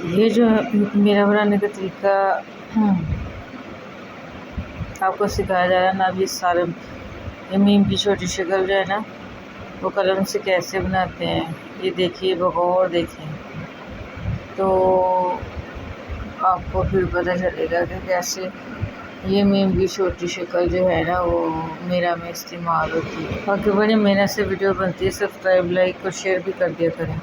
ये जो है मेरा बनाने का तरीका आपको सिखाया जा रहा है ना। अभी सारे ये मीम की छोटी शक्ल जो है ना, वो कलम से कैसे बनाते हैं ये देखिए, बगौर देखें तो आपको फिर पता चलेगा कि कैसे ये मीम की छोटी शक्ल जो है ना वो मेरा में इस्तेमाल होती है। बाकी बड़ी मेहनत से वीडियो बनती है। सब्सक्राइब, लाइक और शेयर भी कर दिया करें।